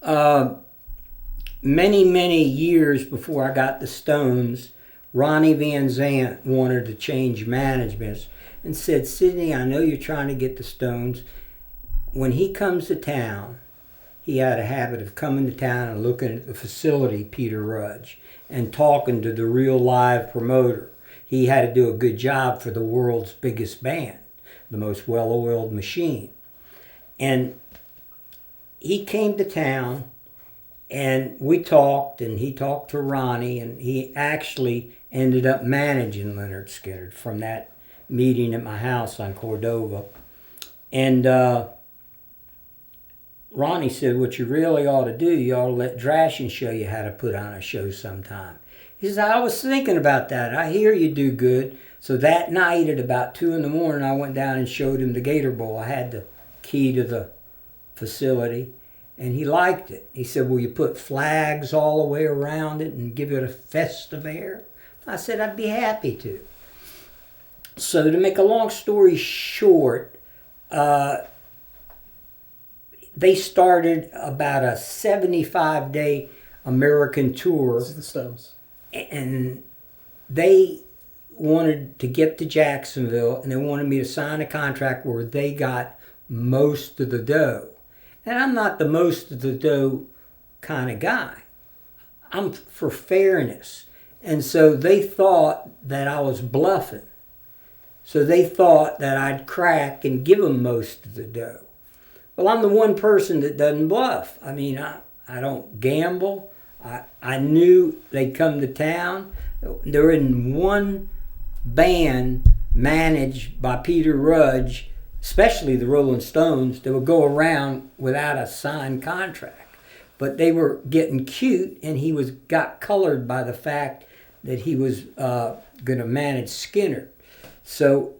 Many, many years before I got the Stones, Ronnie Van Zant wanted to change management and said, Sidney, I know you're trying to get the Stones. When he comes to town, he had a habit of coming to town and looking at the facility, Peter Rudge, and talking to the real live promoter. He had to do a good job for the world's biggest band, the most well-oiled machine. And he came to town, and we talked, and he talked to Ronnie, and he actually ended up managing Lynyrd Skynyrd from that meeting at my house on Cordova. And Ronnie said, what you really ought to do, you ought to let Drashin show you how to put on a show sometime. He said, I was thinking about that. I hear you do good. So that night at about 2 a.m, I went down and showed him the Gator Bowl. I had the key to the facility, and he liked it. He said, will you put flags all the way around it and give it a festive air? I said, I'd be happy to. So to make a long story short, they started about a 75-day American tour. This is the Stones. And they wanted to get to Jacksonville, and they wanted me to sign a contract where they got most of the dough. And I'm not the most of the dough kind of guy. I'm for fairness. And so they thought that I was bluffing. So they thought that I'd crack and give them most of the dough. Well, I'm the one person that doesn't bluff. I mean, I don't gamble. I knew they'd come to town. They're in one band managed by Peter Rudge, especially the Rolling Stones, that would go around without a signed contract. But they were getting cute, and he got colored by the fact that he was going to manage Skynyrd. So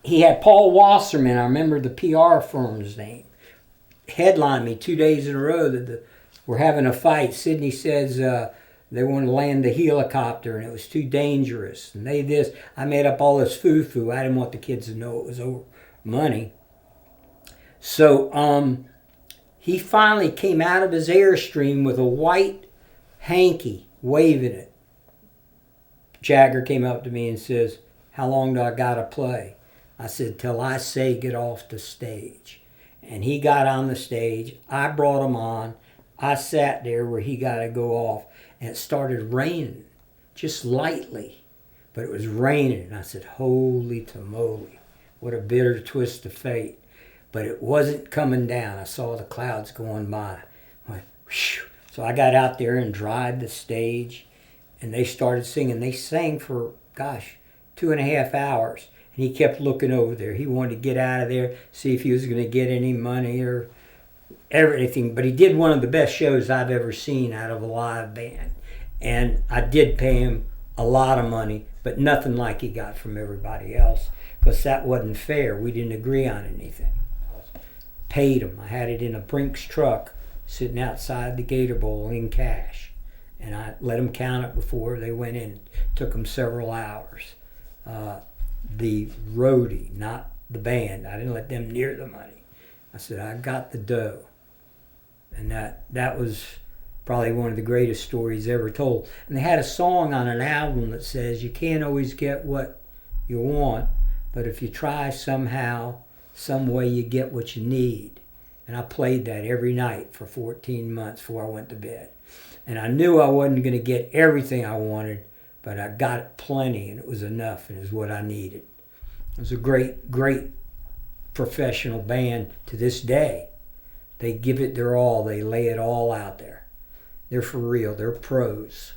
he had Paul Wasserman, I remember the PR firm's name, headlined me 2 days in a row that we're having a fight. Sidney says they want to land the helicopter and it was too dangerous. And they this. I made up all this foo-foo. I didn't want the kids to know it was over money. So he finally came out of his Airstream with a white hanky waving it. Jagger came up to me and says, how long do I got to play? I said, till I say get off the stage. And he got on the stage. I brought him on. I sat there where he got to go off. And it started raining, just lightly. But it was raining. And I said, holy tamale. What a bitter twist of fate. But it wasn't coming down. I saw the clouds going by. I went, whew. So I got out there and dried the stage. And they started singing. They sang for, 2.5 hours. And he kept looking over there. He wanted to get out of there, see if he was going to get any money or everything. But he did one of the best shows I've ever seen out of a live band. And I did pay him a lot of money, but nothing like he got from everybody else, because that wasn't fair. We didn't agree on anything. I paid him. I had it in a Brinks truck sitting outside the Gator Bowl in cash. And I let them count it before they went in. It took them several hours. The roadie, not the band. I didn't let them near the money. I said, I got the dough. And that was probably one of the greatest stories ever told. And they had a song on an album that says, you can't always get what you want, but if you try somehow, some way you get what you need. And I played that every night for 14 months before I went to bed. And I knew I wasn't going to get everything I wanted, but I got it plenty, and it was enough, and it was what I needed. It was a great, great professional band to this day. They give it their all. They lay it all out there. They're for real. They're pros.